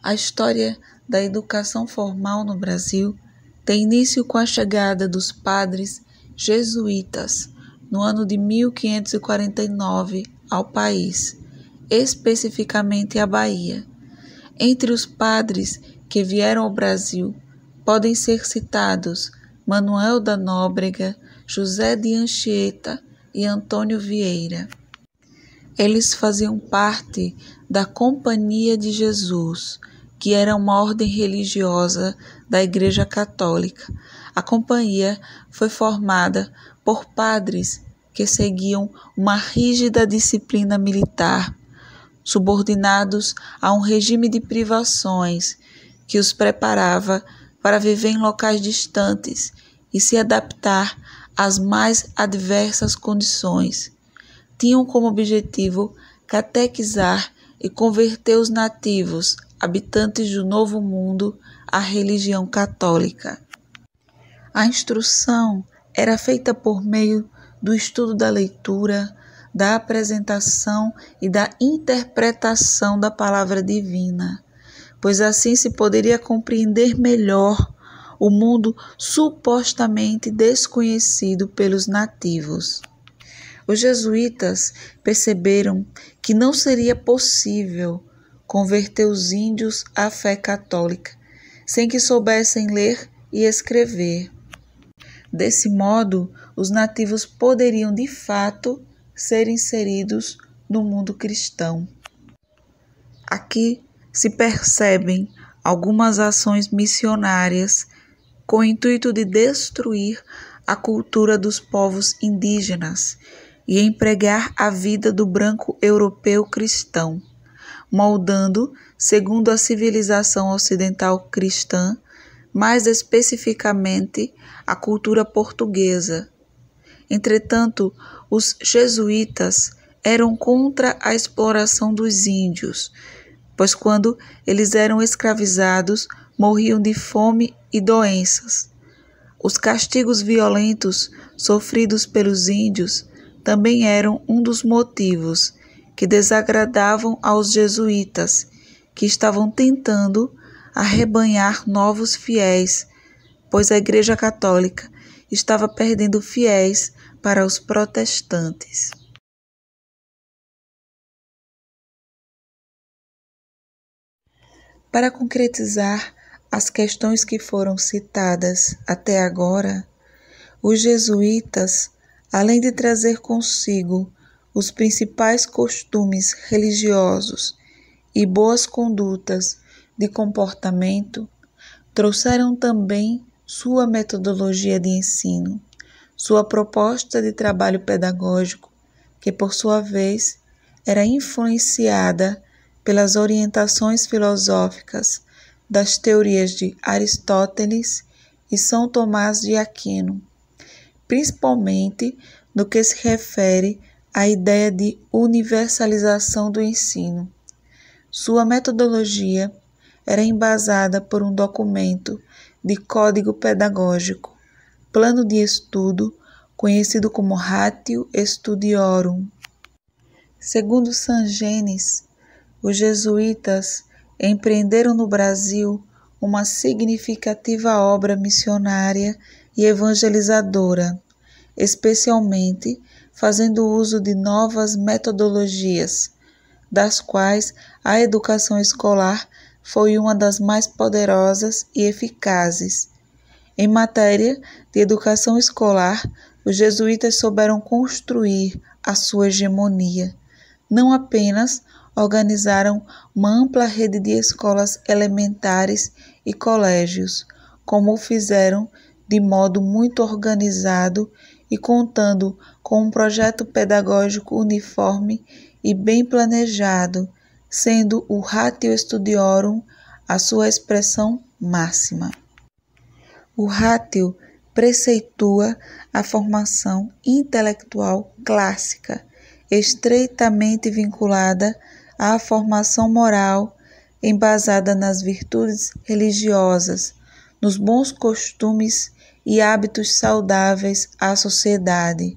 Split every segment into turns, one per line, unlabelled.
A história da educação formal no Brasil tem início com a chegada dos padres jesuítas no ano de 1549 ao país, especificamente à Bahia. Entre os padres que vieram ao Brasil podem ser citados Manuel da Nóbrega, José de Anchieta e Antônio Vieira. Eles faziam parte da Companhia de Jesus, que era uma ordem religiosa da Igreja Católica. A companhia foi formada por padres que seguiam uma rígida disciplina militar, subordinados a um regime de privações que os preparava para viver em locais distantes e se adaptar às mais adversas condições. Tinham como objetivo catequizar e converter os nativos, habitantes do Novo Mundo, à religião católica. A instrução era feita por meio do estudo da leitura, da apresentação e da interpretação da palavra divina, pois assim se poderia compreender melhor o mundo supostamente desconhecido pelos nativos. Os jesuítas perceberam que não seria possível converter os índios à fé católica sem que soubessem ler e escrever. Desse modo, os nativos poderiam de fato ser inseridos no mundo cristão. Aqui se percebem algumas ações missionárias com o intuito de destruir a cultura dos povos indígenas e empregar a vida do branco europeu cristão, moldando, segundo a civilização ocidental cristã, mais especificamente a cultura portuguesa. Entretanto, os jesuítas eram contra a exploração dos índios, pois quando eles eram escravizados, morriam de fome e doenças. Os castigos violentos sofridos pelos índios também eram um dos motivos que desagradavam aos jesuítas, que estavam tentando arrebanhar novos fiéis, pois a Igreja Católica estava perdendo fiéis para os protestantes. Para concretizar as questões que foram citadas até agora, os jesuítas, além de trazer consigo os principais costumes religiosos e boas condutas de comportamento, trouxeram também sua metodologia de ensino, sua proposta de trabalho pedagógico, que por sua vez era influenciada pelas orientações filosóficas das teorias de Aristóteles e São Tomás de Aquino, principalmente no que se refere à ideia de universalização do ensino. Sua metodologia era embasada por um documento de código pedagógico, plano de estudo, conhecido como Ratio Studiorum. Segundo Sangenis, os jesuítas empreenderam no Brasil uma significativa obra missionária e evangelizadora, especialmente fazendo uso de novas metodologias, das quais a educação escolar foi uma das mais poderosas e eficazes. Em matéria de educação escolar, os jesuítas souberam construir a sua hegemonia. Não apenas organizaram uma ampla rede de escolas elementares e colégios, como o fizeram de modo muito organizado e contando com um projeto pedagógico uniforme e bem planejado, sendo o Ratio Studiorum a sua expressão máxima. O Ratio preceitua a formação intelectual clássica, estreitamente vinculada à formação moral, embasada nas virtudes religiosas, nos bons costumes e hábitos saudáveis à sociedade,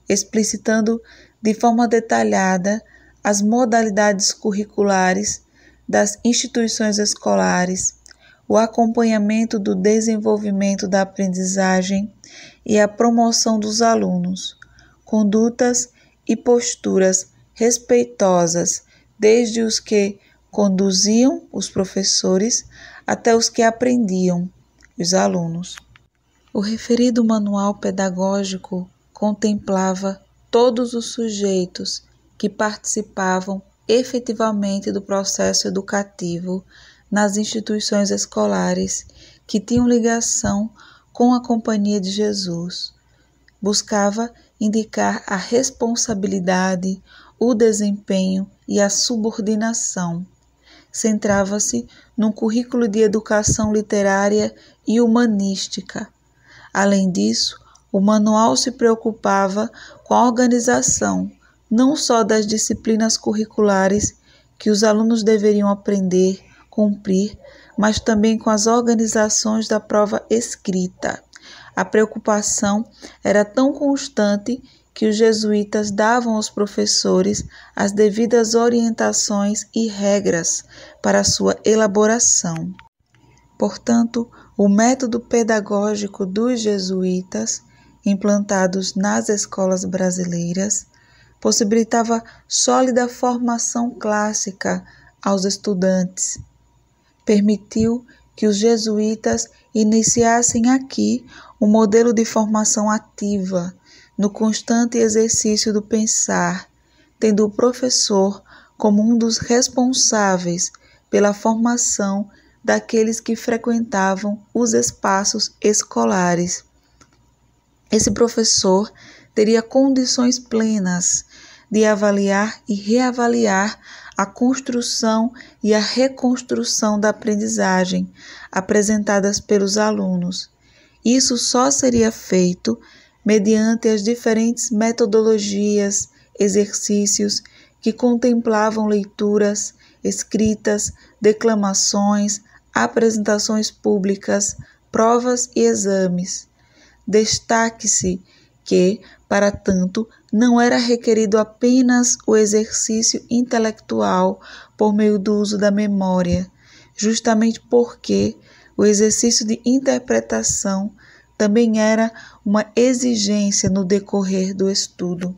explicitando de forma detalhada as modalidades curriculares das instituições escolares, o acompanhamento do desenvolvimento da aprendizagem e a promoção dos alunos, condutas e posturas respeitosas, desde os que conduziam os professores até os que aprendiam, os alunos. O referido manual pedagógico contemplava todos os sujeitos que participavam efetivamente do processo educativo nas instituições escolares que tinham ligação com a Companhia de Jesus. Buscava indicar a responsabilidade, o desempenho e a subordinação. Centrava-se num currículo de educação literária e humanística. Além disso, o manual se preocupava com a organização não só das disciplinas curriculares que os alunos deveriam aprender, cumprir, mas também com as organizações da prova escrita. A preocupação era tão constante que os jesuítas davam aos professores as devidas orientações e regras para sua elaboração. Portanto, o método pedagógico dos jesuítas, implantados nas escolas brasileiras, possibilitava sólida formação clássica aos estudantes. Permitiu que os jesuítas iniciassem aqui um modelo de formação ativa, no constante exercício do pensar, tendo o professor como um dos responsáveis pela formação daqueles que frequentavam os espaços escolares. Esse professor teria condições plenas de avaliar e reavaliar a construção e a reconstrução da aprendizagem apresentadas pelos alunos. Isso só seria feito mediante as diferentes metodologias, exercícios que contemplavam leituras, escritas, declamações, apresentações públicas, provas e exames. Destaque-se que, para tanto, não era requerido apenas o exercício intelectual por meio do uso da memória, justamente porque o exercício de interpretação também era uma exigência no decorrer do estudo.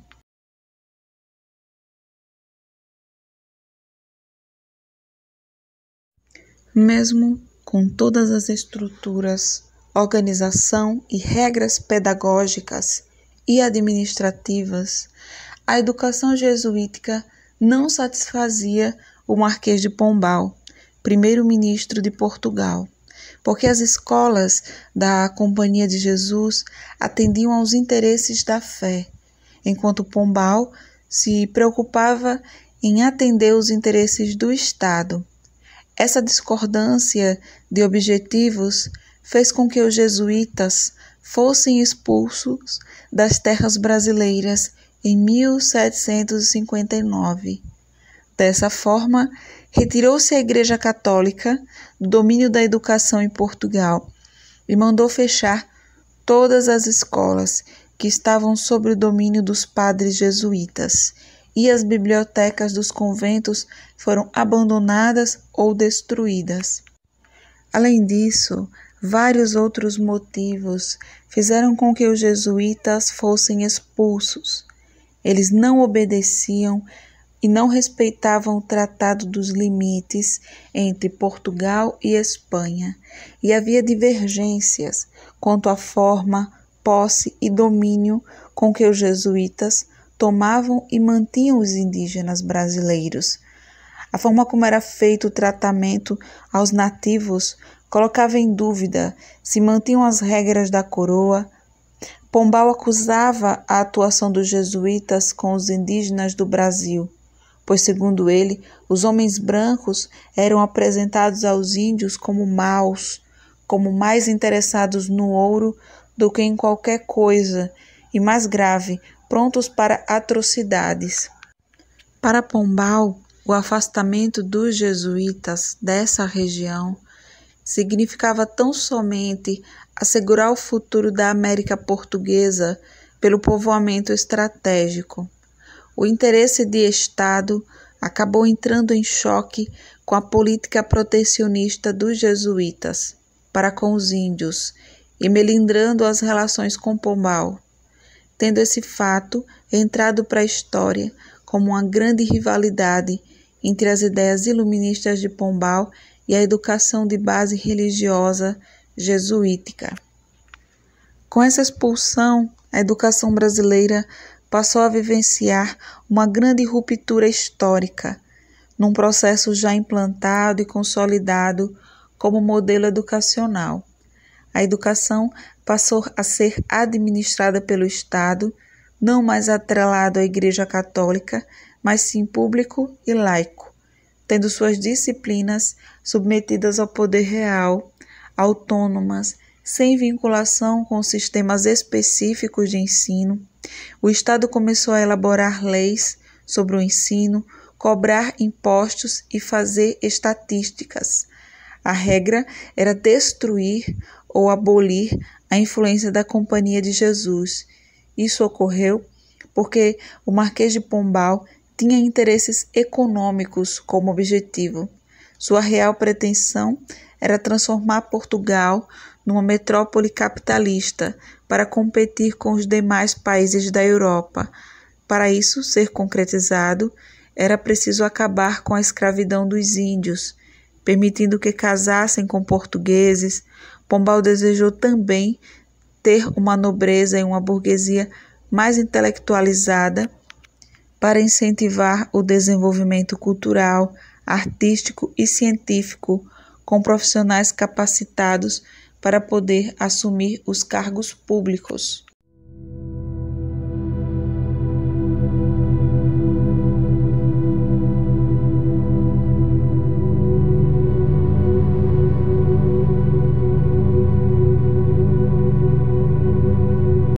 Mesmo com todas as estruturas, organização e regras pedagógicas e administrativas, a educação jesuítica não satisfazia o Marquês de Pombal, primeiro-ministro de Portugal, porque as escolas da Companhia de Jesus atendiam aos interesses da fé, enquanto Pombal se preocupava em atender os interesses do Estado. Essa discordância de objetivos fez com que os jesuítas fossem expulsos das terras brasileiras em 1759. Dessa forma, retirou-se a Igreja Católica do domínio da educação em Portugal e mandou fechar todas as escolas que estavam sob o domínio dos padres jesuítas, e as bibliotecas dos conventos foram abandonadas ou destruídas. Além disso, vários outros motivos fizeram com que os jesuítas fossem expulsos. Eles não obedeciam e não respeitavam o Tratado dos Limites entre Portugal e Espanha, e havia divergências quanto à forma, posse e domínio com que os jesuítas tomavam e mantinham os indígenas brasileiros. A forma como era feito o tratamento aos nativos colocava em dúvida se mantinham as regras da coroa. Pombal acusava a atuação dos jesuítas com os indígenas do Brasil, pois, segundo ele, os homens brancos eram apresentados aos índios como maus, como mais interessados no ouro do que em qualquer coisa, e mais grave, prontos para atrocidades. Para Pombal, o afastamento dos jesuítas dessa região significava tão somente assegurar o futuro da América Portuguesa pelo povoamento estratégico. O interesse de Estado acabou entrando em choque com a política protecionista dos jesuítas para com os índios e melindrando as relações com Pombal, tendo esse fato entrado para a história como uma grande rivalidade entre as ideias iluministas de Pombal e a educação de base religiosa jesuítica. Com essa expulsão, a educação brasileira passou a vivenciar uma grande ruptura histórica, num processo já implantado e consolidado como modelo educacional. A educação passou a ser administrada pelo Estado, não mais atrelado à Igreja Católica, mas sim público e laico, tendo suas disciplinas submetidas ao poder real, autônomas, sem vinculação com sistemas específicos de ensino. O Estado começou a elaborar leis sobre o ensino, cobrar impostos e fazer estatísticas. A regra era destruir ou abolir a influência da Companhia de Jesus. Isso ocorreu porque o Marquês de Pombal tinha interesses econômicos como objetivo. Sua real pretensão era transformar Portugal numa metrópole capitalista para competir com os demais países da Europa. Para isso ser concretizado, era preciso acabar com a escravidão dos índios, permitindo que casassem com portugueses. Pombal desejou também ter uma nobreza e uma burguesia mais intelectualizada para incentivar o desenvolvimento cultural, artístico e científico, com profissionais capacitados para poder assumir os cargos públicos.